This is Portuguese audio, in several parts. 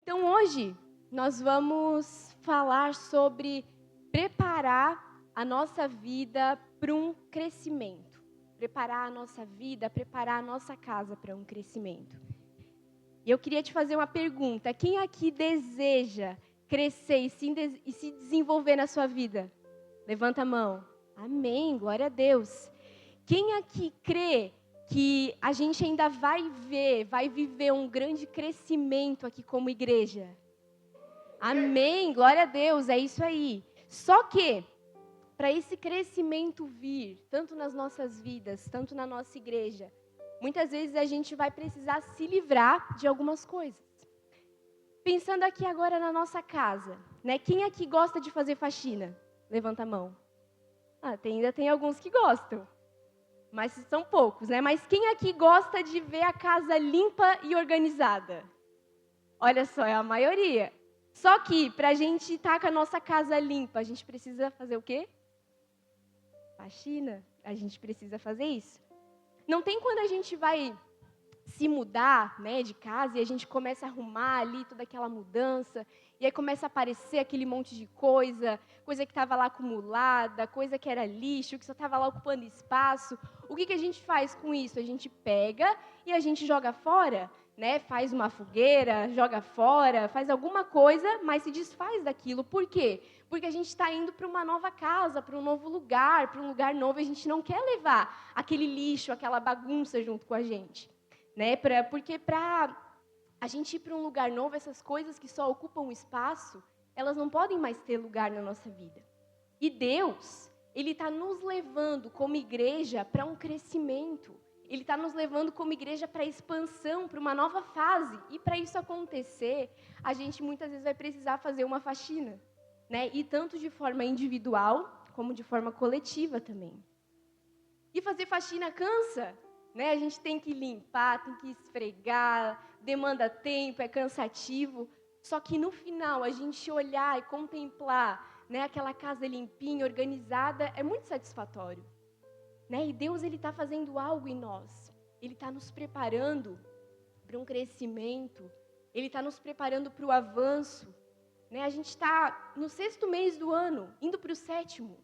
Então, hoje, nós vamos falar sobre preparar a nossa vida para um crescimento. Preparar a nossa vida, preparar a nossa casa para um crescimento. E eu queria te fazer uma pergunta. Quem aqui deseja crescer e se desenvolver na sua vida? Levanta a mão. Amém, glória a Deus. Quem aqui crê que a gente ainda vai viver um grande crescimento aqui como igreja? Amém, glória a Deus, é isso aí. Só que, para esse crescimento vir, tanto nas nossas vidas, tanto na nossa igreja, muitas vezes a gente vai precisar se livrar de algumas coisas. Pensando aqui agora na nossa casa, né? Quem aqui gosta de fazer faxina? Levanta a mão. Ainda tem alguns que gostam. Mas são poucos, né? Mas quem aqui gosta de ver a casa limpa e organizada? Olha só, é a maioria. Só que, para a gente estar com a nossa casa limpa, a gente precisa fazer o quê? Faxina. A gente precisa fazer isso. Não tem quando a gente vai se mudar, né, de casa e a gente começa a arrumar ali toda aquela mudança, e aí começa a aparecer aquele monte de coisa que estava lá acumulada, coisa que era lixo, que só estava lá ocupando espaço. O que a gente faz com isso? A gente pega e a gente joga fora, né? Faz uma fogueira, joga fora, faz alguma coisa, mas se desfaz daquilo. Por quê? Porque a gente está indo para uma nova casa, para um novo lugar, para um lugar novo, e a gente não quer levar aquele lixo, aquela bagunça junto com a gente. Né? Porque para a gente ir para um lugar novo, essas coisas que só ocupam espaço, elas não podem mais ter lugar na nossa vida. E Deus, Ele está nos levando como igreja para um crescimento. Ele está nos levando como igreja para expansão, para uma nova fase. E para isso acontecer, a gente muitas vezes vai precisar fazer uma faxina. Né? E tanto de forma individual, como de forma coletiva também. E fazer faxina cansa. Né? A gente tem que limpar, tem que esfregar, demanda tempo, é cansativo. Só que no final, a gente olhar e contemplar, né, aquela casa limpinha, organizada, é muito satisfatório. Né? E Deus está fazendo algo em nós. Ele está nos preparando para um crescimento. Ele está nos preparando para o avanço. Né? A gente está no 6º mês do ano, indo para o 7º.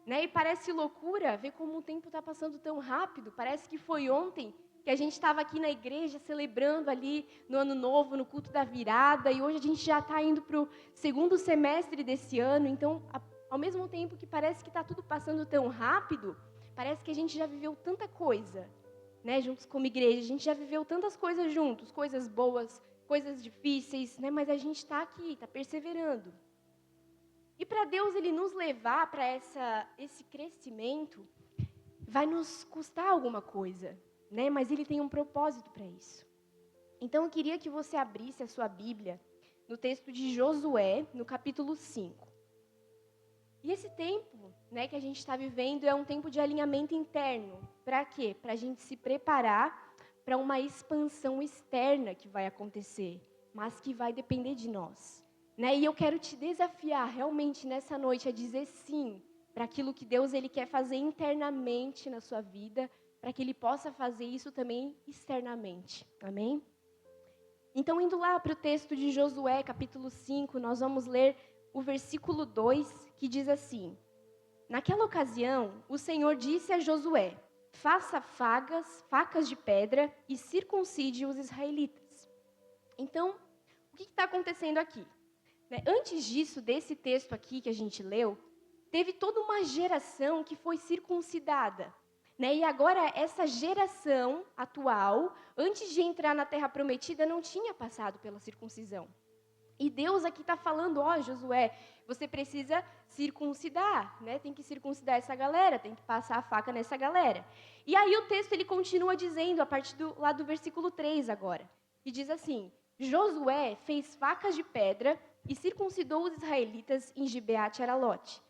Né? E parece loucura ver como o tempo está passando tão rápido. Parece que foi ontem que a gente estava aqui na igreja celebrando ali no Ano Novo, no culto da virada. E hoje a gente já está indo para o 2º semestre desse ano. Então, ao mesmo tempo que parece que está tudo passando tão rápido, parece que a gente já viveu tanta coisa, né? Juntos como igreja. A gente já viveu tantas coisas juntos, coisas boas, coisas difíceis, né? Mas a gente está aqui, está perseverando. E para Deus Ele nos levar para esse crescimento, vai nos custar alguma coisa, né? Mas Ele tem um propósito para isso. Então eu queria que você abrisse a sua Bíblia no texto de Josué, no capítulo 5. E esse tempo, né, que a gente está vivendo é um tempo de alinhamento interno. Para quê? Para a gente se preparar para uma expansão externa que vai acontecer, mas que vai depender de nós. Né? E eu quero te desafiar realmente nessa noite a dizer sim para aquilo que Deus Ele quer fazer internamente na sua vida, para que Ele possa fazer isso também externamente. Amém? Então, indo lá para o texto de Josué, capítulo 5, nós vamos ler o versículo 2, que diz assim: Naquela ocasião, o Senhor disse a Josué: faça facas de pedra e circuncide os israelitas. Então, o que está acontecendo aqui? Antes disso, desse texto aqui que a gente leu, teve toda uma geração que foi circuncidada. E agora, essa geração atual, antes de entrar na Terra Prometida, não tinha passado pela circuncisão. E Deus aqui está falando, Josué, você precisa circuncidar, né? Tem que circuncidar essa galera, tem que passar a faca nessa galera. E aí o texto ele continua dizendo, a partir lá do versículo 3 agora, que diz assim: Josué fez facas de pedra e circuncidou os israelitas em Gibeate Aralote.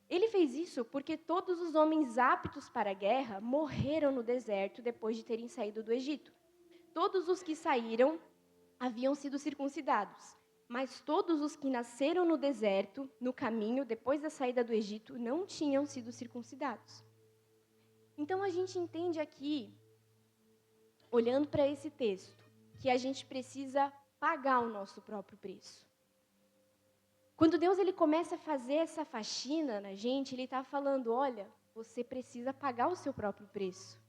Ele fez isso porque todos os homens aptos para a guerra morreram no deserto depois de terem saído do Egito. Todos os que saíram haviam sido circuncidados, mas todos os que nasceram no deserto, no caminho, depois da saída do Egito, não tinham sido circuncidados. Então a gente entende aqui, olhando para esse texto, que a gente precisa pagar o nosso próprio preço. Quando Deus ele começa a fazer essa faxina na gente, ele está falando, olha, você precisa pagar o seu próprio preço.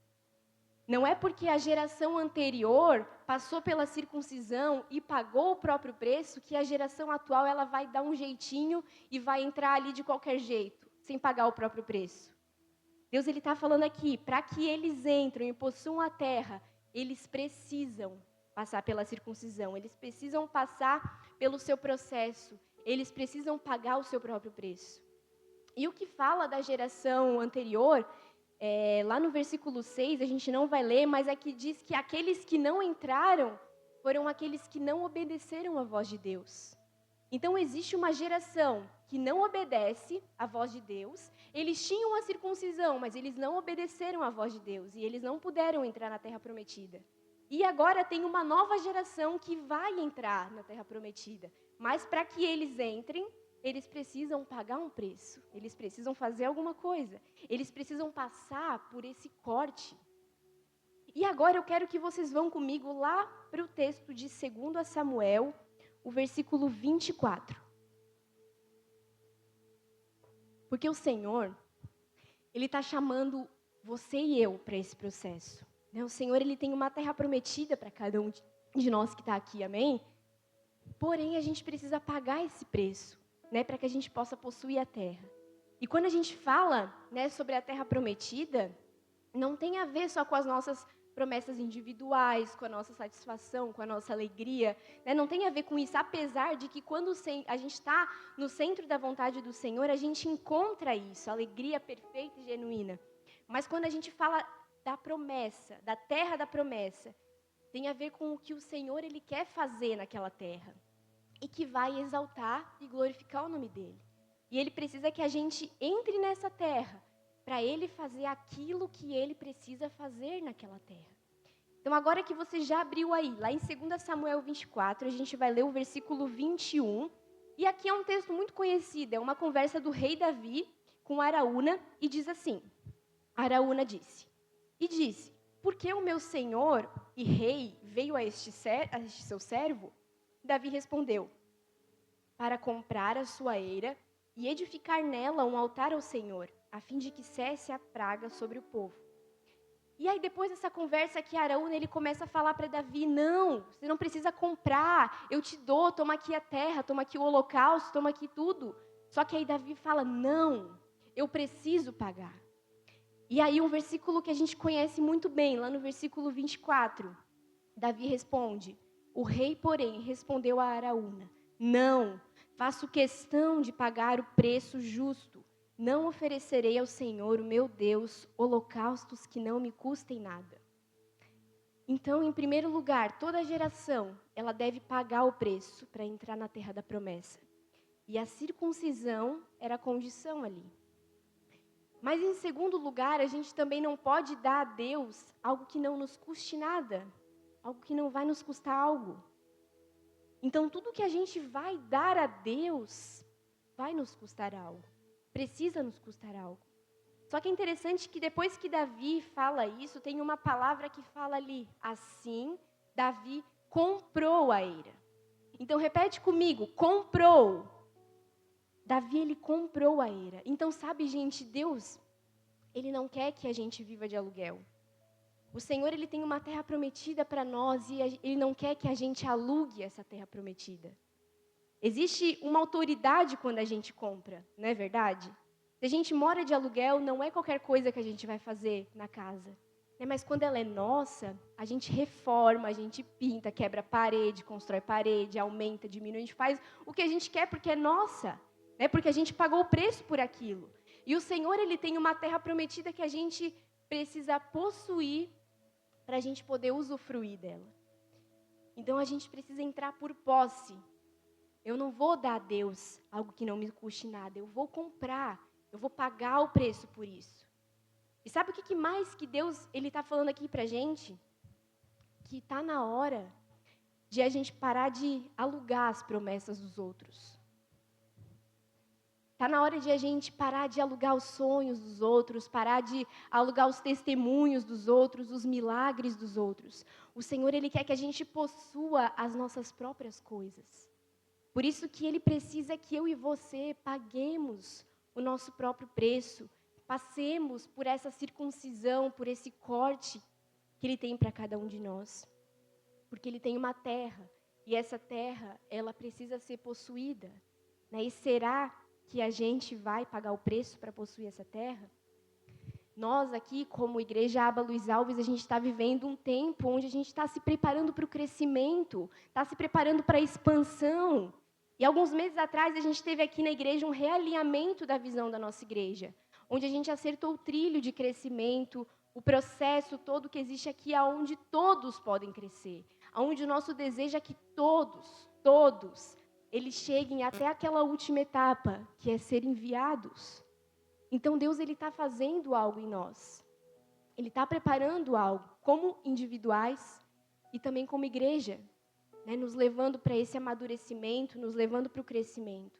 Não é porque a geração anterior passou pela circuncisão e pagou o próprio preço que a geração atual ela vai dar um jeitinho e vai entrar ali de qualquer jeito, sem pagar o próprio preço. Deus ele está falando aqui, para que eles entrem e possuam a terra, eles precisam passar pela circuncisão, eles precisam passar pelo seu processo, eles precisam pagar o seu próprio preço. E o que fala da geração anterior, lá no versículo 6, a gente não vai ler, mas aqui diz que aqueles que não entraram foram aqueles que não obedeceram à voz de Deus. Então existe uma geração que não obedece à voz de Deus, eles tinham a circuncisão, mas eles não obedeceram à voz de Deus, e eles não puderam entrar na terra prometida. E agora tem uma nova geração que vai entrar na terra prometida, mas para que eles entrem, eles precisam pagar um preço, eles precisam fazer alguma coisa, eles precisam passar por esse corte. E agora eu quero que vocês vão comigo lá para o texto de 2 Samuel, o versículo 24. Porque o Senhor, Ele está chamando você e eu para esse processo. O Senhor, Ele tem uma terra prometida para cada um de nós que está aqui, amém? Porém, a gente precisa pagar esse preço, para que a gente possa possuir a terra. E quando a gente fala, sobre a terra prometida, não tem a ver só com as nossas promessas individuais, com a nossa satisfação, com a nossa alegria, não tem a ver com isso, apesar de que quando a gente está no centro da vontade do Senhor, a gente encontra isso, a alegria perfeita e genuína. Mas quando a gente fala da promessa, da terra da promessa, tem a ver com o que o Senhor Ele quer fazer naquela terra, e que vai exaltar e glorificar o nome dEle. E Ele precisa que a gente entre nessa terra, para Ele fazer aquilo que Ele precisa fazer naquela terra. Então, agora que você já abriu aí, lá em 2 Samuel 24, a gente vai ler o versículo 21. E aqui é um texto muito conhecido, é uma conversa do rei Davi com Araúna, e diz assim, Araúna disse, por que o meu senhor e rei veio a este seu servo? Davi respondeu, para comprar a sua eira e edificar nela um altar ao Senhor, a fim de que cesse a praga sobre o povo. E aí depois dessa conversa aqui, Araúna, ele começa a falar para Davi, não, você não precisa comprar, eu te dou, toma aqui a terra, toma aqui o holocausto, toma aqui tudo. Só que aí Davi fala, não, eu preciso pagar. E aí um versículo que a gente conhece muito bem, lá no versículo 24, Davi responde, o rei, porém, respondeu a Araúna, não, faço questão de pagar o preço justo. Não oferecerei ao Senhor, o meu Deus, holocaustos que não me custem nada. Então, em primeiro lugar, toda geração, ela deve pagar o preço para entrar na terra da promessa. E a circuncisão era a condição ali. Mas, em segundo lugar, a gente também não pode dar a Deus algo que não nos custe nada. Algo que não vai nos custar algo. Então, tudo que a gente vai dar a Deus vai nos custar algo. Precisa nos custar algo. Só que é interessante que depois que Davi fala isso, tem uma palavra que fala ali. Assim, Davi comprou a eira. Então, repete comigo, comprou. Davi, ele comprou a eira. Então, sabe, gente, Deus, Ele não quer que a gente viva de aluguel. O Senhor, Ele tem uma terra prometida para nós e Ele não quer que a gente alugue essa terra prometida. Existe uma autoridade quando a gente compra, não é verdade? Se a gente mora de aluguel, não é qualquer coisa que a gente vai fazer na casa. Mas quando ela é nossa, a gente reforma, a gente pinta, quebra parede, constrói parede, aumenta, diminui, a gente faz o que a gente quer porque é nossa. Porque a gente pagou o preço por aquilo. E o Senhor, Ele tem uma terra prometida que a gente precisa possuir para a gente poder usufruir dela. Então, a gente precisa entrar por posse. Eu não vou dar a Deus algo que não me custe nada. Eu vou comprar, eu vou pagar o preço por isso. E sabe o que mais que Deus Ele está falando aqui para a gente? Que está na hora de a gente parar de alugar as promessas dos outros. Está na hora de a gente parar de alugar os sonhos dos outros, parar de alugar os testemunhos dos outros, os milagres dos outros. O Senhor, Ele quer que a gente possua as nossas próprias coisas. Por isso que Ele precisa que eu e você paguemos o nosso próprio preço, passemos por essa circuncisão, por esse corte que Ele tem para cada um de nós. Porque Ele tem uma terra, e essa terra, ela precisa ser possuída. Né? E será que a gente vai pagar o preço para possuir essa terra? Nós aqui, como Igreja Aba Luiz Alves, a gente está vivendo um tempo onde a gente está se preparando para o crescimento, está se preparando para a expansão. E alguns meses atrás, a gente teve aqui na igreja um realinhamento da visão da nossa igreja, onde a gente acertou o trilho de crescimento, o processo todo que existe aqui, aonde todos podem crescer, aonde o nosso desejo é que todos, eles cheguem até aquela última etapa, que é ser enviados. Então, Deus está fazendo algo em nós. Ele está preparando algo, como individuais e também como igreja, né, nos levando para esse amadurecimento, nos levando para o crescimento.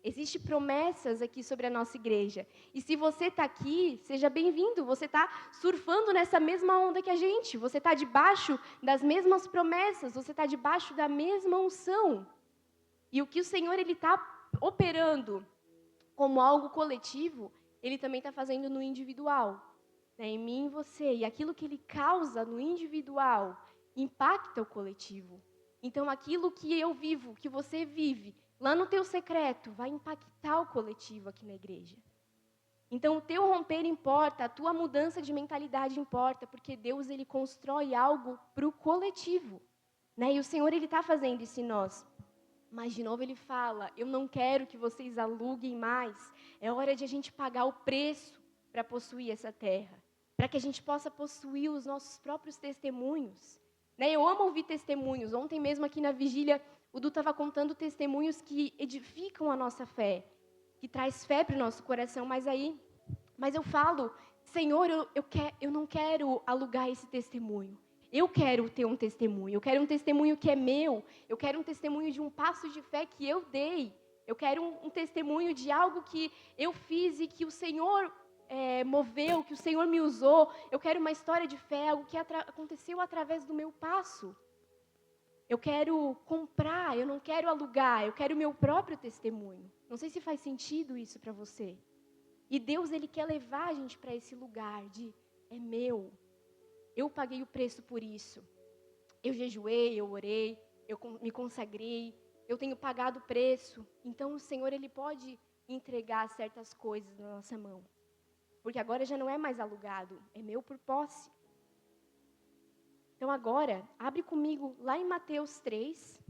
Existem promessas aqui sobre a nossa igreja. E se você está aqui, seja bem-vindo. Você está surfando nessa mesma onda que a gente. Você está debaixo das mesmas promessas. Você está debaixo da mesma unção. E o que o Senhor está operando como algo coletivo, Ele também está fazendo no individual, né? Em mim e você. E aquilo que Ele causa no individual impacta o coletivo. Então, aquilo que eu vivo, que você vive, lá no teu secreto, vai impactar o coletivo aqui na igreja. Então, o teu romper importa, a tua mudança de mentalidade importa, porque Deus, Ele constrói algo para o coletivo. Né? E o Senhor, Ele está fazendo isso em nós. Mas, de novo, Ele fala, eu não quero que vocês aluguem mais. É hora de a gente pagar o preço para possuir essa terra. Para que a gente possa possuir os nossos próprios testemunhos. Né? Eu amo ouvir testemunhos. Ontem mesmo aqui na vigília, o Du estava contando testemunhos que edificam a nossa fé. Que traz fé para o nosso coração. Mas eu falo, Senhor, eu não quero alugar esse testemunho. Eu quero ter um testemunho, eu quero um testemunho que é meu, eu quero um testemunho de um passo de fé que eu dei, eu quero um testemunho de algo que eu fiz e que o Senhor moveu, que o Senhor me usou, eu quero uma história de fé, algo que aconteceu através do meu passo. Eu quero comprar, eu não quero alugar, eu quero o meu próprio testemunho. Não sei se faz sentido isso para você. E Deus, Ele quer levar a gente para esse lugar de, é meu. Eu paguei o preço por isso. Eu jejuei, eu orei, eu me consagrei, eu tenho pagado o preço. Então, o Senhor, Ele pode entregar certas coisas na nossa mão. Porque agora já não é mais alugado, é meu por posse. Então, agora, abre comigo lá em Mateus 3,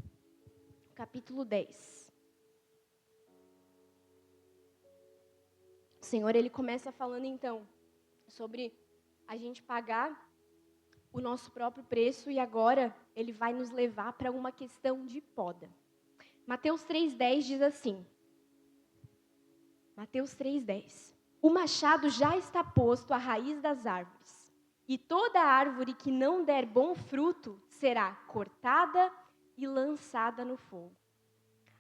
capítulo 10. O Senhor, Ele começa falando, então, sobre a gente pagar o nosso próprio preço, e agora Ele vai nos levar para uma questão de poda. Mateus 3,10 diz assim, Mateus 3,10. O machado já está posto à raiz das árvores, e toda árvore que não der bom fruto será cortada e lançada no fogo.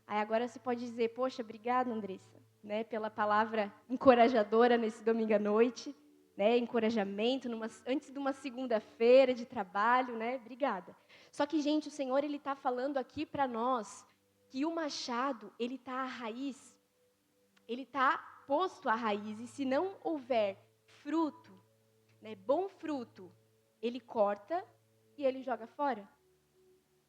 Aí agora você pode dizer, poxa, obrigada, Andressa, né, pela palavra encorajadora nesse domingo à noite. Né, encorajamento, antes de uma segunda-feira de trabalho, né? Obrigada. Só que, gente, o Senhor, Ele está falando aqui para nós que o machado, ele está à raiz, ele está posto à raiz, e se não houver fruto, né, bom fruto, Ele corta e Ele joga fora.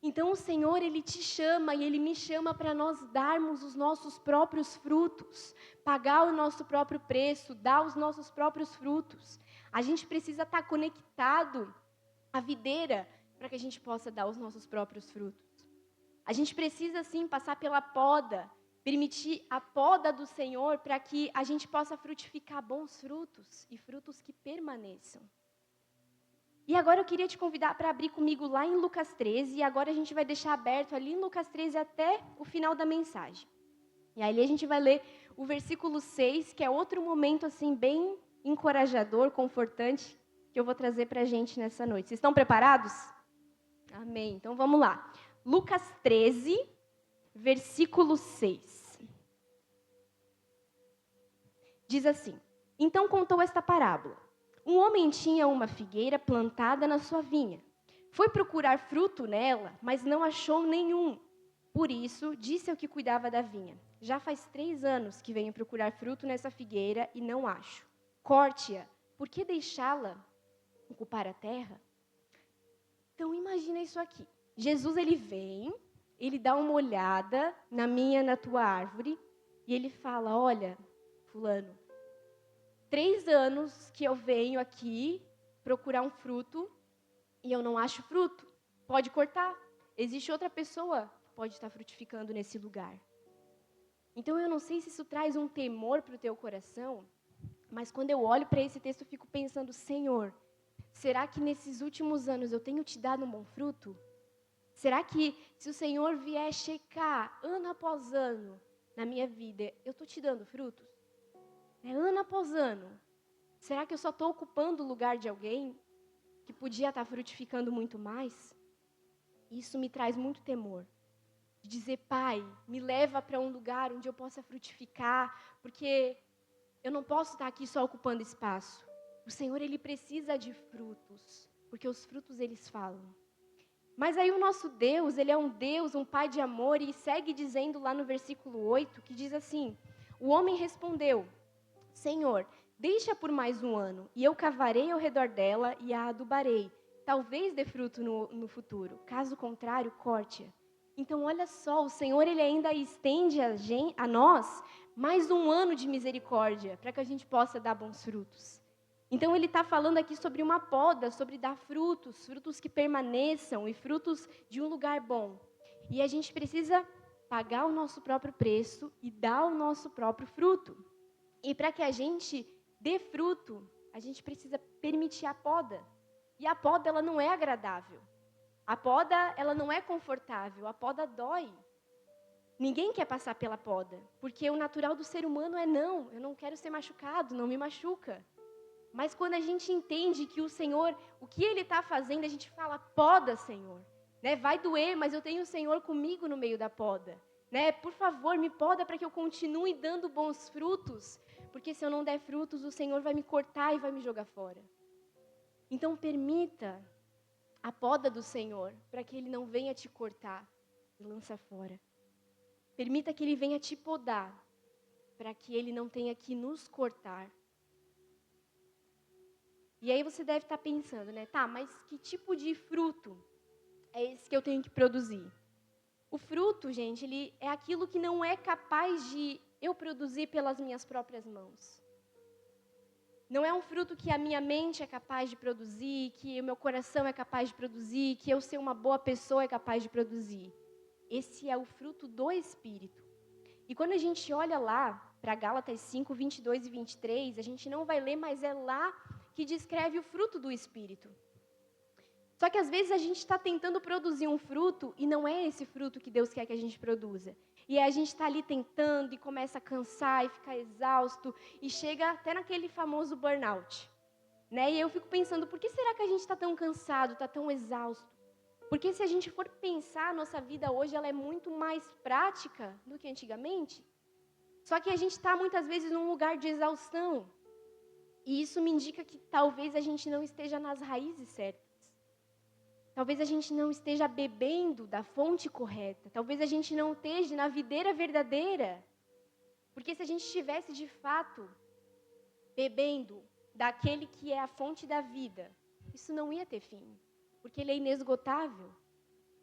Então, o Senhor, Ele te chama e Ele me chama para nós darmos os nossos próprios frutos, pagar o nosso próprio preço, dar os nossos próprios frutos. A gente precisa estar conectado à videira para que a gente possa dar os nossos próprios frutos. A gente precisa, sim, passar pela poda, permitir a poda do Senhor para que a gente possa frutificar bons frutos e frutos que permaneçam. E agora eu queria te convidar para abrir comigo lá em Lucas 13, e agora a gente vai deixar aberto ali em Lucas 13 até o final da mensagem. E aí a gente vai ler o versículo 6, que é outro momento assim bem encorajador, confortante, que eu vou trazer para a gente nessa noite. Vocês estão preparados? Amém. Então vamos lá. Lucas 13, versículo 6. Diz assim: então contou esta parábola. Um homem tinha uma figueira plantada na sua vinha. Foi procurar fruto nela, mas não achou nenhum. Por isso, disse ao que cuidava da vinha: já faz 3 anos que venho procurar fruto nessa figueira e não acho. Corte-a, por que deixá-la ocupar a terra? Então, imagina isso aqui. Jesus, ele vem, ele dá uma olhada na tua árvore, e ele fala: olha, fulano, 3 anos que eu venho aqui procurar um fruto e eu não acho fruto. Pode cortar. Existe outra pessoa que pode estar frutificando nesse lugar. Então, eu não sei se isso traz um temor para o teu coração, mas quando eu olho para esse texto, eu fico pensando: Senhor, será que nesses últimos anos eu tenho te dado um bom fruto? Será que se o Senhor vier checar ano após ano na minha vida, eu estou te dando frutos? Ano após ano. Será que eu só estou ocupando o lugar de alguém que podia estar frutificando muito mais? Isso me traz muito temor. De dizer: Pai, me leva para um lugar onde eu possa frutificar, porque eu não posso estar aqui só ocupando espaço. O Senhor, Ele precisa de frutos, porque os frutos, eles falam. Mas aí o nosso Deus, Ele é um Deus, um Pai de amor, e segue dizendo lá no versículo 8, que diz assim: o homem respondeu: Senhor, deixa por mais 1 ano, e eu cavarei ao redor dela e a adubarei. Talvez dê fruto no futuro. Caso contrário, corte-a. Então, olha só, o Senhor, Ele ainda estende a nós mais 1 ano de misericórdia, para que a gente possa dar bons frutos. Então, Ele está falando aqui sobre uma poda, sobre dar frutos, frutos que permaneçam e frutos de um lugar bom. E a gente precisa pagar o nosso próprio preço e dar o nosso próprio fruto. E para que a gente dê fruto, a gente precisa permitir a poda. E a poda, ela não é agradável. A poda, ela não é confortável. A poda dói. Ninguém quer passar pela poda, porque o natural do ser humano é não, eu não quero ser machucado, não me machuca. Mas quando a gente entende que o Senhor, o que Ele está fazendo, a gente fala: poda, Senhor. Vai doer, mas eu tenho o Senhor comigo no meio da poda. Por favor, me poda para que eu continue dando bons frutos, porque se eu não der frutos, o Senhor vai me cortar e vai me jogar fora. Então, permita a poda do Senhor, para que Ele não venha te cortar e lançar fora. Permita que Ele venha te podar, para que Ele não tenha que nos cortar. E aí você deve estar pensando, tá, mas que tipo de fruto é esse que eu tenho que produzir? O fruto, gente, ele é aquilo que não é capaz de eu produzir pelas minhas próprias mãos. Não é um fruto que a minha mente é capaz de produzir, que o meu coração é capaz de produzir, que eu ser uma boa pessoa é capaz de produzir. Esse é o fruto do Espírito. E quando a gente olha lá para Gálatas 5, 22 e 23, a gente não vai ler, mas é lá que descreve o fruto do Espírito. Só que às vezes a gente está tentando produzir um fruto e não é esse fruto que Deus quer que a gente produza. E aí a gente está ali tentando e começa a cansar e ficar exausto e chega até naquele famoso burnout. E eu fico pensando: por que será que a gente está tão cansado, está tão exausto? Porque se a gente for pensar, a nossa vida hoje ela é muito mais prática do que antigamente. Só que a gente está muitas vezes num lugar de exaustão. E isso me indica que talvez a gente não esteja nas raízes certas. Talvez a gente não esteja bebendo da fonte correta. Talvez a gente não esteja na videira verdadeira. Porque se a gente estivesse de fato bebendo daquele que é a fonte da vida, isso não ia ter fim. Porque ele é inesgotável.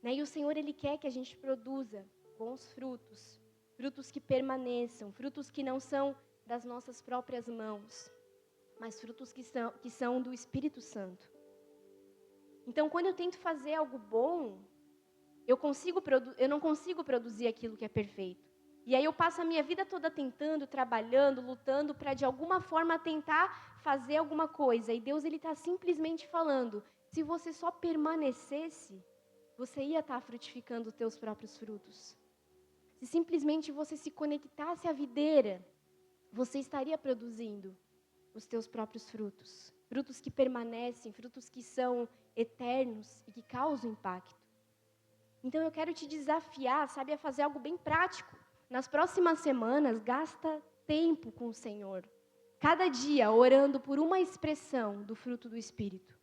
E o Senhor, Ele quer que a gente produza bons frutos. Frutos que permaneçam. Frutos que não são das nossas próprias mãos, mas frutos que são do Espírito Santo. Então, quando eu tento fazer algo bom, eu não consigo produzir aquilo que é perfeito. E aí eu passo a minha vida toda tentando, trabalhando, lutando para de alguma forma tentar fazer alguma coisa. E Deus, Ele está simplesmente falando: se você só permanecesse, você ia estar frutificando os teus próprios frutos. Se simplesmente você se conectasse à videira, você estaria produzindo os teus próprios frutos. Frutos que permanecem, frutos que são eternos e que causam impacto. Então eu quero te desafiar, a fazer algo bem prático. Nas próximas semanas, gasta tempo com o Senhor. cada dia orando por uma expressão do fruto do Espírito.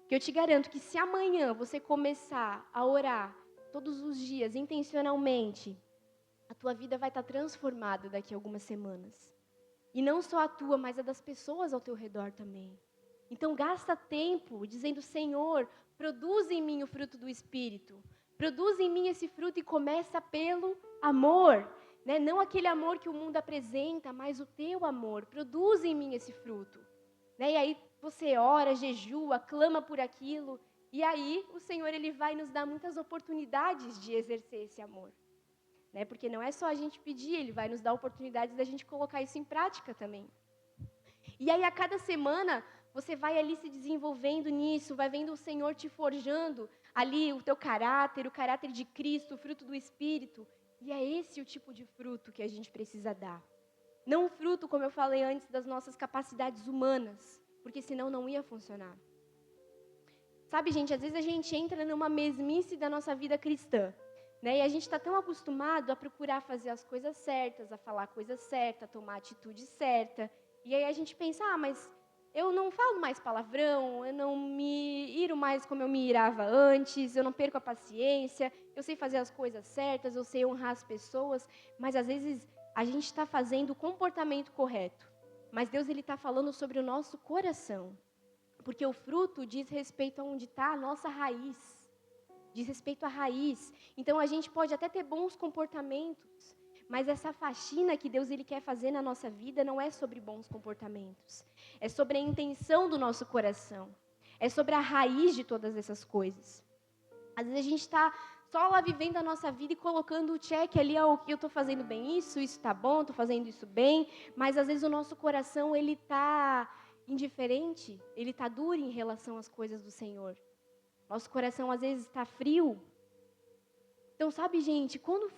Que eu te garanto que se amanhã você começar a orar todos os dias, intencionalmente, a tua vida vai estar transformada daqui a algumas semanas. E não só a tua, mas a das pessoas ao teu redor também. Então gasta tempo dizendo, Senhor, produz em mim o fruto do Espírito. Produz em mim esse fruto e começa pelo amor. Né? Não aquele amor que o mundo apresenta, mas o teu amor. Produz em mim esse fruto. Né? E aí você ora, jejua, clama por aquilo. E aí o Senhor ele vai nos dar muitas oportunidades de exercer esse amor. Né? Porque não é só a gente pedir, Ele vai nos dar oportunidades da gente colocar isso em prática também. E aí a cada semana você vai ali se desenvolvendo nisso, vai vendo o Senhor te forjando ali o teu caráter, o caráter de Cristo, o fruto do Espírito. E é esse o tipo de fruto que a gente precisa dar. Não o fruto, como eu falei antes, das nossas capacidades humanas, porque senão não ia funcionar. Sabe, gente, às vezes a gente entra numa mesmice da nossa vida cristã. Né? E a gente está tão acostumado a procurar fazer as coisas certas, a falar a coisa certa, a tomar a atitude certa. E aí a gente pensa, mas eu não falo mais palavrão, eu não me iro mais como eu me irava antes, eu não perco a paciência, eu sei fazer as coisas certas, eu sei honrar as pessoas. Mas às vezes a gente está fazendo o comportamento correto. Mas Deus está falando sobre o nosso coração. Porque o fruto diz respeito a onde está a nossa raiz. Diz respeito à raiz. Então, a gente pode até ter bons comportamentos, mas essa faxina que Deus ele quer fazer na nossa vida não é sobre bons comportamentos. É sobre a intenção do nosso coração. É sobre a raiz de todas essas coisas. Às vezes a gente está só lá vivendo a nossa vida e colocando o check ali, eu estou fazendo bem isso está bom, estou fazendo isso bem, mas às vezes o nosso coração ele está indiferente, ele está duro em relação às coisas do Senhor. Nosso coração às vezes está frio. Então, sabe, gente, quando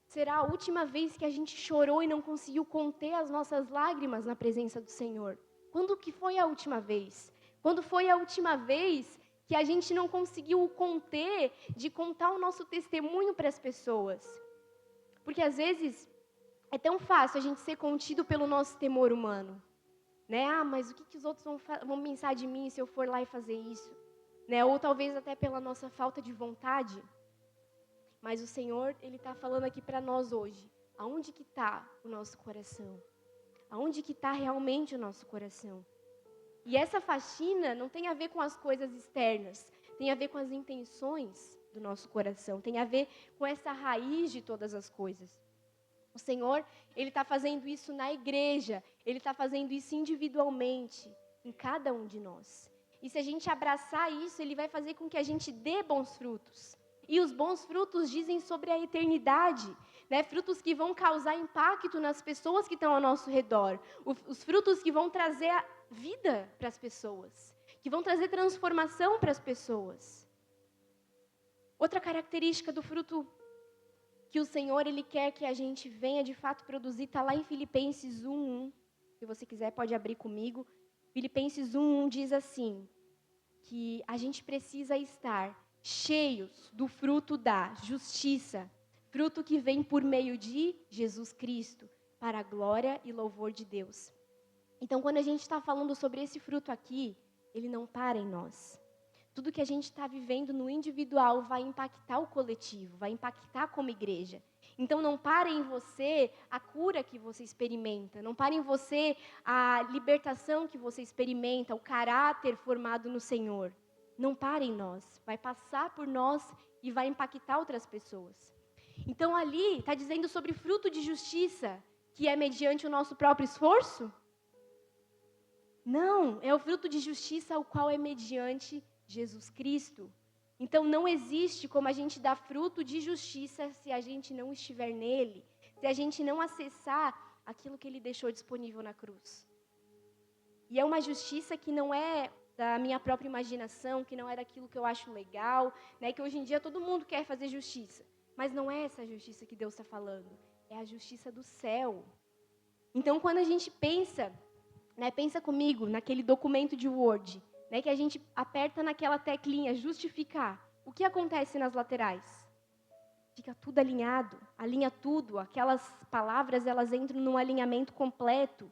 será a última vez que a gente chorou e não conseguiu conter as nossas lágrimas na presença do Senhor? Quando que foi a última vez? Quando foi a última vez que a gente não conseguiu conter de contar o nosso testemunho para as pessoas? Porque às vezes é tão fácil a gente ser contido pelo nosso temor humano. Né? Mas o que os outros vão pensar de mim se eu for lá e fazer isso? Né? Ou talvez até pela nossa falta de vontade. Mas o Senhor, Ele está falando aqui para nós hoje. Aonde que está o nosso coração? Aonde que está realmente o nosso coração? E essa faxina não tem a ver com as coisas externas. Tem a ver com as intenções do nosso coração. Tem a ver com essa raiz de todas as coisas. O Senhor, Ele está fazendo isso na igreja. Ele está fazendo isso individualmente, em cada um de nós. E se a gente abraçar isso, Ele vai fazer com que a gente dê bons frutos. E os bons frutos dizem sobre a eternidade, né? Frutos que vão causar impacto nas pessoas que estão ao nosso redor. Os frutos que vão trazer a vida para as pessoas, que vão trazer transformação para as pessoas. Outra característica do fruto que o Senhor Ele quer que a gente venha de fato produzir, está lá em Filipenses 1:1. Se você quiser, pode abrir comigo. Filipenses 1:1 diz assim, que a gente precisa estar cheios do fruto da justiça, fruto que vem por meio de Jesus Cristo, para a glória e louvor de Deus. Então, quando a gente está falando sobre esse fruto aqui, ele não para em nós. Tudo que a gente está vivendo no individual vai impactar o coletivo, vai impactar como igreja. Então, não para em você a cura que você experimenta, não para em você a libertação que você experimenta, o caráter formado no Senhor. Não para em nós, vai passar por nós e vai impactar outras pessoas. Então, ali está dizendo sobre fruto de justiça, que é mediante o nosso próprio esforço? Não, é o fruto de justiça o qual é mediante Jesus Cristo. Então, não existe como a gente dar fruto de justiça se a gente não estiver nele, se a gente não acessar aquilo que ele deixou disponível na cruz. E é uma justiça que não é da minha própria imaginação, que não é daquilo que eu acho legal, né? Que hoje em dia todo mundo quer fazer justiça. Mas não é essa justiça que Deus está falando, é a justiça do céu. Então, quando a gente pensa, né, pensa comigo naquele documento de Word, né, que a gente aperta naquela teclinha, justificar. O que acontece nas laterais? Fica tudo alinhado, alinha tudo. Aquelas palavras, elas entram num alinhamento completo.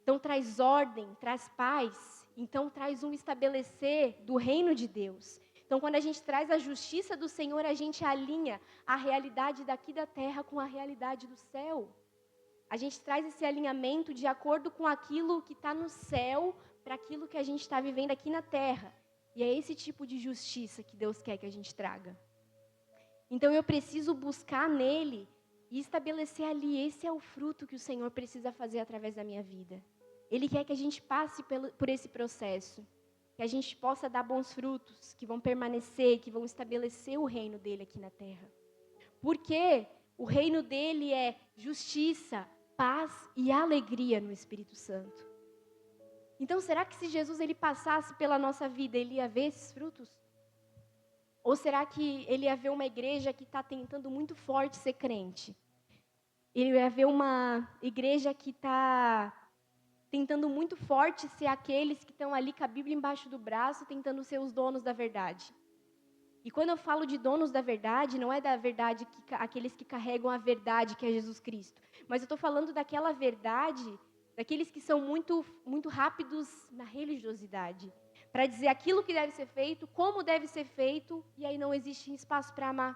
Então traz ordem, traz paz, então traz um estabelecer do reino de Deus. Então quando a gente traz a justiça do Senhor, a gente alinha a realidade daqui da terra com a realidade do céu. A gente traz esse alinhamento de acordo com aquilo que está no céu para aquilo que a gente está vivendo aqui na terra. E é esse tipo de justiça que Deus quer que a gente traga. Então eu preciso buscar nele e estabelecer ali, esse é o fruto que o Senhor precisa fazer através da minha vida. Ele quer que a gente passe por esse processo, que a gente possa dar bons frutos, que vão permanecer, que vão estabelecer o reino dele aqui na terra. Porque o reino dele é justiça, paz e alegria no Espírito Santo. Então, será que se Jesus ele passasse pela nossa vida, ele ia ver esses frutos? Ou será que ele ia ver uma igreja que está tentando muito forte ser crente? Ele ia ver uma igreja que está tentando muito forte ser aqueles que estão ali com a Bíblia embaixo do braço, tentando ser os donos da verdade. E quando eu falo de donos da verdade, não é da verdade, aqueles que carregam a verdade, que é Jesus Cristo. Mas eu estou falando daquela verdade, daqueles que são muito, muito rápidos na religiosidade. Para dizer aquilo que deve ser feito, como deve ser feito, e aí não existe espaço para amar.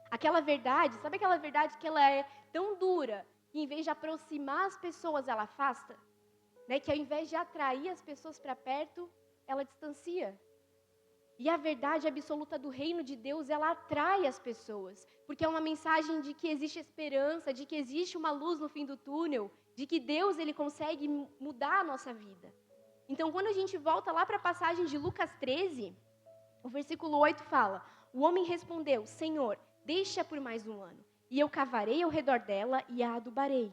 Aquela verdade, sabe aquela verdade que ela é tão dura, que em vez de aproximar as pessoas, ela afasta? Né? Que ao invés de atrair as pessoas para perto, ela distancia. E a verdade absoluta do reino de Deus, ela atrai as pessoas. Porque é uma mensagem de que existe esperança, de que existe uma luz no fim do túnel, de que Deus ele consegue mudar a nossa vida. Então, quando a gente volta lá para a passagem de Lucas 13, o versículo 8 fala: o homem respondeu, Senhor, deixa por mais um ano, e eu cavarei ao redor dela e a adubarei.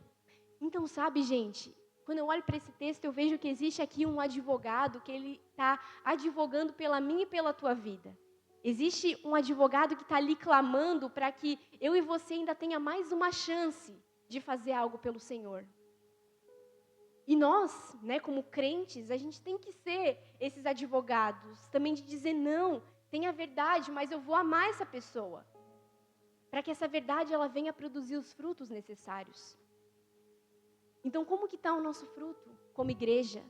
Então, sabe, gente, quando eu olho para esse texto, eu vejo que existe aqui um advogado que ele está advogando pela minha e pela tua vida. Existe um advogado que está ali clamando para que eu e você ainda tenha mais uma chance de fazer algo pelo Senhor. E nós, né, como crentes, a gente tem que ser esses advogados, também de dizer não, tem a verdade, mas eu vou amar essa pessoa. Para que essa verdade ela venha produzir os frutos necessários. Então, como que está o nosso fruto como igreja?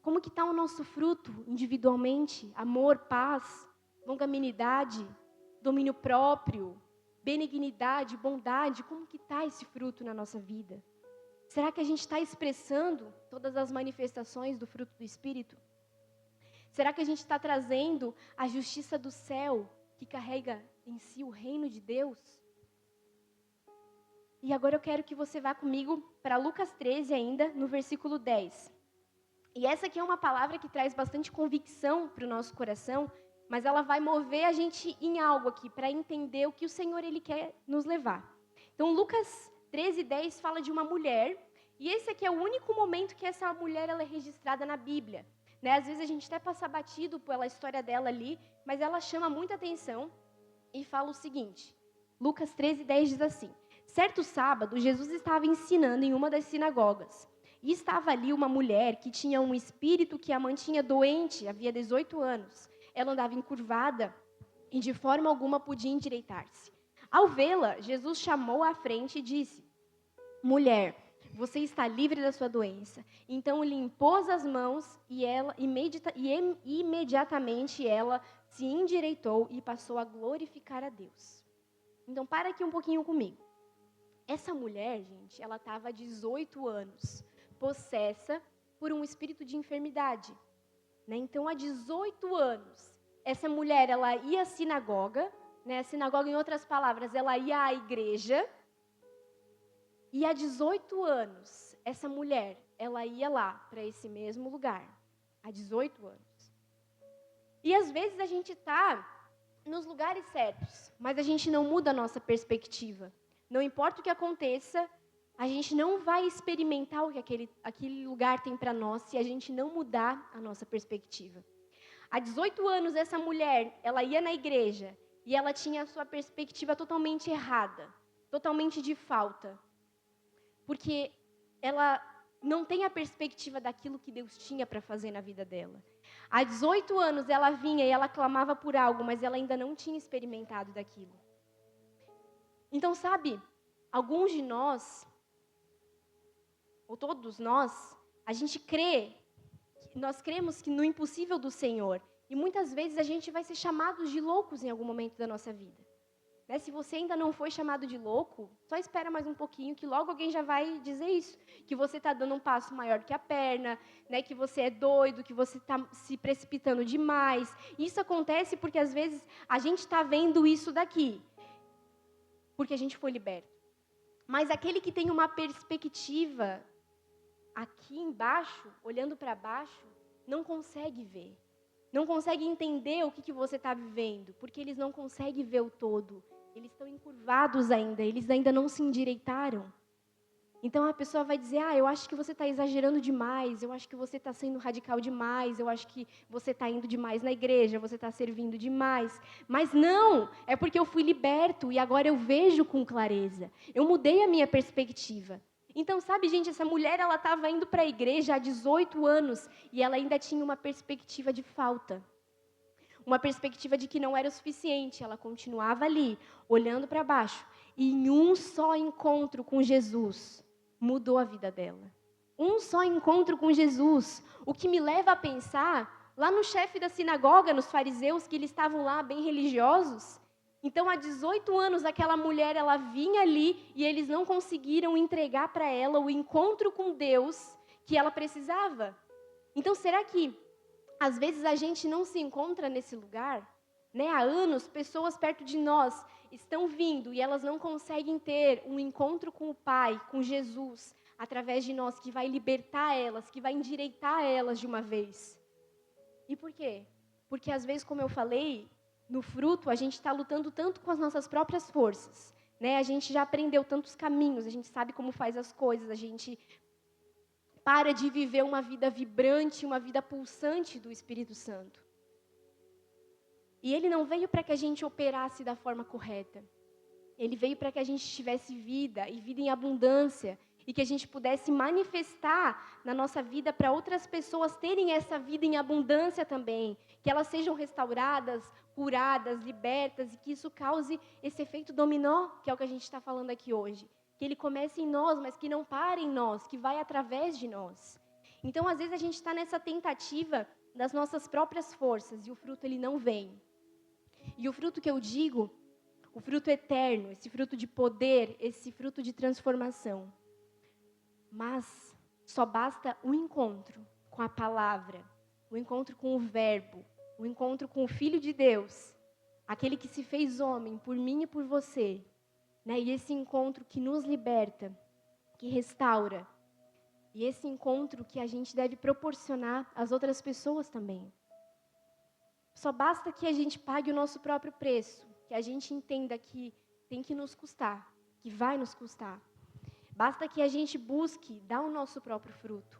Como que está o nosso fruto individualmente? Amor, paz, longanimidade, domínio próprio, benignidade, bondade. Como que está esse fruto na nossa vida? Será que a gente está expressando todas as manifestações do fruto do Espírito? Será que a gente está trazendo a justiça do céu, que carrega em si o reino de Deus? E agora eu quero que você vá comigo para Lucas 13 ainda, no versículo 10. E essa aqui é uma palavra que traz bastante convicção para o nosso coração, mas ela vai mover a gente em algo aqui, para entender o que o Senhor ele quer nos levar. Então, Lucas 13, 10 fala de uma mulher, e esse aqui é o único momento que essa mulher ela é registrada na Bíblia. Né? Às vezes a gente até passa batido pela história dela ali, mas ela chama muita atenção e fala o seguinte, Lucas 13, 10 diz assim, certo sábado, Jesus estava ensinando em uma das sinagogas. E estava ali uma mulher que tinha um espírito que a mantinha doente, havia 18 anos. Ela andava encurvada e de forma alguma podia endireitar-se. Ao vê-la, Jesus chamou-a à frente e disse, mulher, você está livre da sua doença. Então lhe impôs as mãos e imediatamente ela se endireitou e passou a glorificar a Deus. Então para aqui um pouquinho comigo. Essa mulher, gente, ela estava há 18 anos, possessa por um espírito de enfermidade. Né? Então, há 18 anos, essa mulher, ela ia à sinagoga, né? A sinagoga, em outras palavras, ela ia à igreja, e há 18 anos, essa mulher, ela ia lá, para esse mesmo lugar, há 18 anos. E às vezes a gente está nos lugares certos, mas a gente não muda a nossa perspectiva. Não importa o que aconteça, a gente não vai experimentar o que aquele lugar tem para nós se a gente não mudar a nossa perspectiva. Há 18 anos, essa mulher, ela ia na igreja e ela tinha a sua perspectiva totalmente errada, totalmente de falta. Porque ela não tem a perspectiva daquilo que Deus tinha para fazer na vida dela. Há 18 anos, ela vinha e ela clamava por algo, mas ela ainda não tinha experimentado daquilo. Então, sabe, alguns de nós, ou todos nós, a gente nós cremos que no impossível do Senhor. E muitas vezes a gente vai ser chamados de loucos em algum momento da nossa vida. Né? Se você ainda não foi chamado de louco, só espera mais um pouquinho, que logo alguém já vai dizer isso. Que você está dando um passo maior do que a perna, né? Que você é doido, que você está se precipitando demais. Isso acontece porque, às vezes, a gente está vendo isso daqui, porque a gente foi liberto. Mas aquele que tem uma perspectiva aqui embaixo, olhando para baixo, não consegue ver. Não consegue entender o que você está vivendo, porque eles não conseguem ver o todo. Eles estão encurvados ainda, eles ainda não se endireitaram. Então a pessoa vai dizer, eu acho que você está exagerando demais, eu acho que você está sendo radical demais, eu acho que você está indo demais na igreja, você está servindo demais. Mas não, é porque eu fui liberto e agora eu vejo com clareza. Eu mudei a minha perspectiva. Então, sabe, gente, essa mulher, ela estava indo para a igreja há 18 anos e ela ainda tinha uma perspectiva de falta. Uma perspectiva de que não era o suficiente. Ela continuava ali, olhando para baixo. E em um só encontro com Jesus, mudou a vida dela. Um só encontro com Jesus. O que me leva a pensar, lá no chefe da sinagoga, nos fariseus, que eles estavam lá bem religiosos. Então, há 18 anos, aquela mulher, ela vinha ali e eles não conseguiram entregar para ela o encontro com Deus que ela precisava. Então, será que, às vezes, a gente não se encontra nesse lugar? Né? Há anos, pessoas perto de nós estão vindo e elas não conseguem ter um encontro com o Pai, com Jesus, através de nós, que vai libertar elas, que vai endireitar elas de uma vez. E por quê? Porque, às vezes, como eu falei, no fruto, a gente está lutando tanto com as nossas próprias forças. Né? A gente já aprendeu tantos caminhos, a gente sabe como faz as coisas, a gente para de viver uma vida vibrante, uma vida pulsante do Espírito Santo. E ele não veio para que a gente operasse da forma correta. Ele veio para que a gente tivesse vida, e vida em abundância, e que a gente pudesse manifestar na nossa vida para outras pessoas terem essa vida em abundância também. Que elas sejam restauradas, curadas, libertas, e que isso cause esse efeito dominó, que é o que a gente está falando aqui hoje. Que ele comece em nós, mas que não pare em nós, que vai através de nós. Então, às vezes, a gente está nessa tentativa das nossas próprias forças, e o fruto ele não vem. E o fruto que eu digo, o fruto eterno, esse fruto de poder, esse fruto de transformação. Mas só basta um encontro com a palavra, o encontro com o verbo, o encontro com o Filho de Deus, aquele que se fez homem por mim e por você, né? E esse encontro que nos liberta, que restaura, e esse encontro que a gente deve proporcionar às outras pessoas também. Só basta que a gente pague o nosso próprio preço, que a gente entenda que tem que nos custar, que vai nos custar. Basta que a gente busque dar o nosso próprio fruto.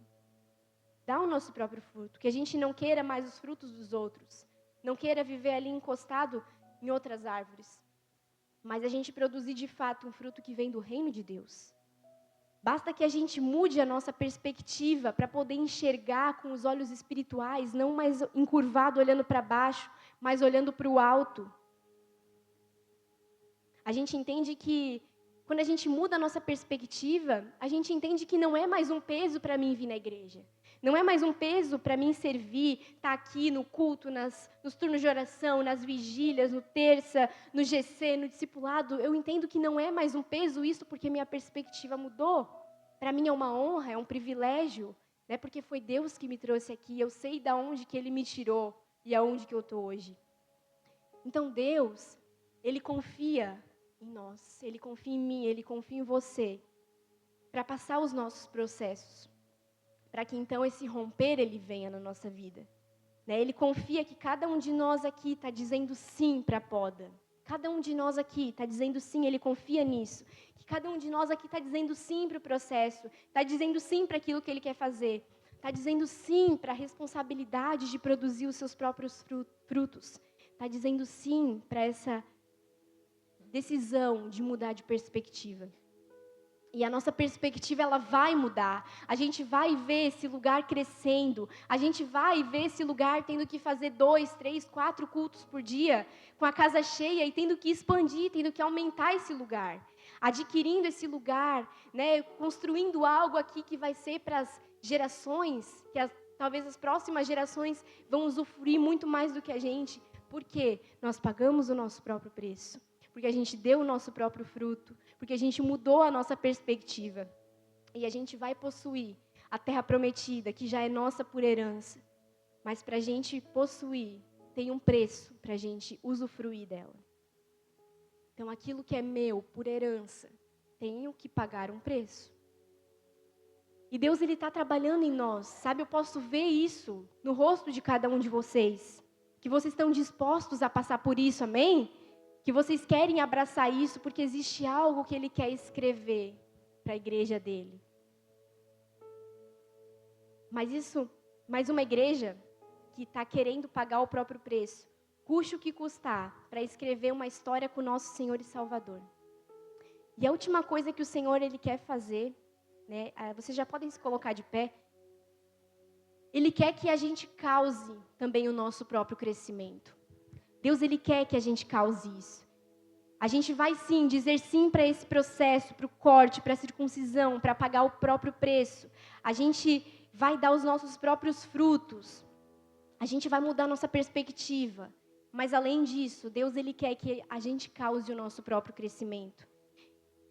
Dar o nosso próprio fruto. Que a gente não queira mais os frutos dos outros. Não queira viver ali encostado em outras árvores. Mas a gente produzir de fato um fruto que vem do reino de Deus. Basta que a gente mude a nossa perspectiva para poder enxergar com os olhos espirituais, não mais encurvado olhando para baixo, mas olhando para o alto. A gente entende que quando a gente muda a nossa perspectiva, a gente entende que não é mais um peso para mim vir na igreja. Não é mais um peso para mim servir, estar aqui no culto, nos turnos de oração, nas vigílias, no terça, no GC, no discipulado. Eu entendo que não é mais um peso isso porque minha perspectiva mudou. Para mim é uma honra, é um privilégio, né? Porque foi Deus que me trouxe aqui. Eu sei de onde que Ele me tirou e aonde que eu estou hoje. Então Deus, Ele confia em nós, Ele confia em mim, Ele confia em você, para passar os nossos processos, para que então esse romper ele venha na nossa vida. Né? Ele confia que cada um de nós aqui está dizendo sim para a poda. Cada um de nós aqui está dizendo sim, Ele confia nisso. Que cada um de nós aqui está dizendo sim para o processo, está dizendo sim para aquilo que Ele quer fazer, está dizendo sim para a responsabilidade de produzir os seus próprios frutos, está dizendo sim para essa decisão de mudar de perspectiva. E a nossa perspectiva, ela vai mudar. A gente vai ver esse lugar crescendo. A gente vai ver esse lugar tendo que fazer 2, 3, 4 cultos por dia, com a casa cheia e tendo que expandir, tendo que aumentar esse lugar. adquirindo esse lugar, né, construindo algo aqui que vai ser para as gerações, talvez as próximas gerações vão usufruir muito mais do que a gente, porque nós pagamos o nosso próprio preço, porque a gente deu o nosso próprio fruto, porque a gente mudou a nossa perspectiva. E a gente vai possuir a terra prometida, que já é nossa por herança. Mas para a gente possuir, tem um preço para a gente usufruir dela. Então, aquilo que é meu por herança, tenho que pagar um preço. E Deus, Ele está trabalhando em nós, sabe? Eu posso ver isso no rosto de cada um de vocês. Que vocês estão dispostos a passar por isso, amém? Que vocês querem abraçar isso, porque existe algo que Ele quer escrever para a igreja dele. Mas uma igreja que está querendo pagar o próprio preço, custe o que custar, para escrever uma história com o nosso Senhor e Salvador. E a última coisa que o Senhor Ele quer fazer, né, vocês já podem se colocar de pé, Ele quer que a gente cause também o nosso próprio crescimento. Deus, Ele quer que a gente cause isso. A gente vai sim dizer sim para esse processo, para o corte, para a circuncisão, para pagar o próprio preço. A gente vai dar os nossos próprios frutos. A gente vai mudar nossa perspectiva. Mas além disso, Deus, Ele quer que a gente cause o nosso próprio crescimento.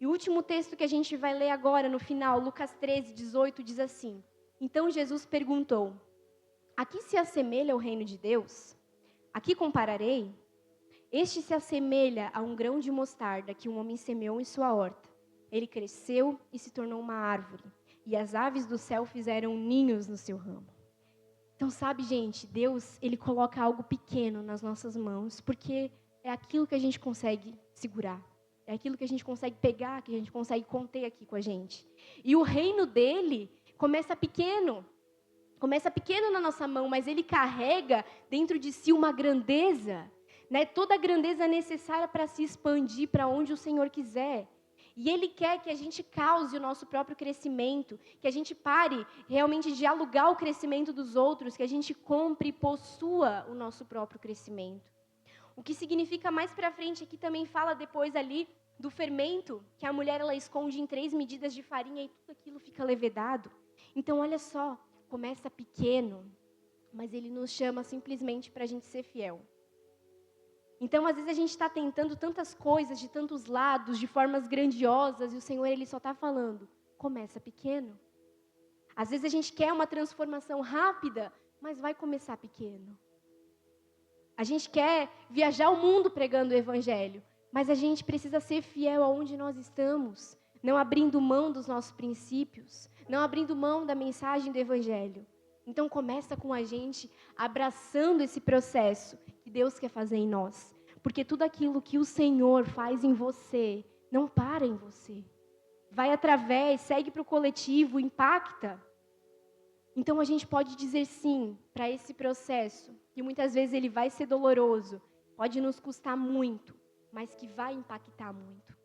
E o último texto que a gente vai ler agora, no final, Lucas 13, 18, diz assim: Então Jesus perguntou: A que se assemelha o reino de Deus? A que compararei? Este se assemelha a um grão de mostarda que um homem semeou em sua horta. Ele cresceu e se tornou uma árvore, e as aves do céu fizeram ninhos no seu ramo. Então, sabe, gente, Deus, Ele coloca algo pequeno nas nossas mãos, porque é aquilo que a gente consegue segurar. É aquilo que a gente consegue pegar, que a gente consegue conter aqui com a gente. E o reino dele começa pequeno na nossa mão, mas Ele carrega dentro de si uma grandeza, né, toda a grandeza necessária para se expandir para onde o Senhor quiser. E Ele quer que a gente cause o nosso próprio crescimento, que a gente pare realmente de alugar o crescimento dos outros, que a gente compre e possua o nosso próprio crescimento. O que significa mais para frente aqui também fala depois ali do fermento, que a mulher ela esconde em 3 medidas de farinha e tudo aquilo fica levedado. Então olha só, começa pequeno, mas Ele nos chama simplesmente para a gente ser fiel. Então, às vezes, a gente está tentando tantas coisas, de tantos lados, de formas grandiosas, e o Senhor, Ele só está falando, começa pequeno. Às vezes, a gente quer uma transformação rápida, mas vai começar pequeno. A gente quer viajar o mundo pregando o Evangelho, mas a gente precisa ser fiel aonde nós estamos, não abrindo mão dos nossos princípios, não abrindo mão da mensagem do Evangelho. Então, começa com a gente abraçando esse processo que Deus quer fazer em nós. Porque tudo aquilo que o Senhor faz em você, não para em você. Vai através, segue para o coletivo, impacta. Então, a gente pode dizer sim para esse processo, que muitas vezes ele vai ser doloroso, pode nos custar muito, mas que vai impactar muito.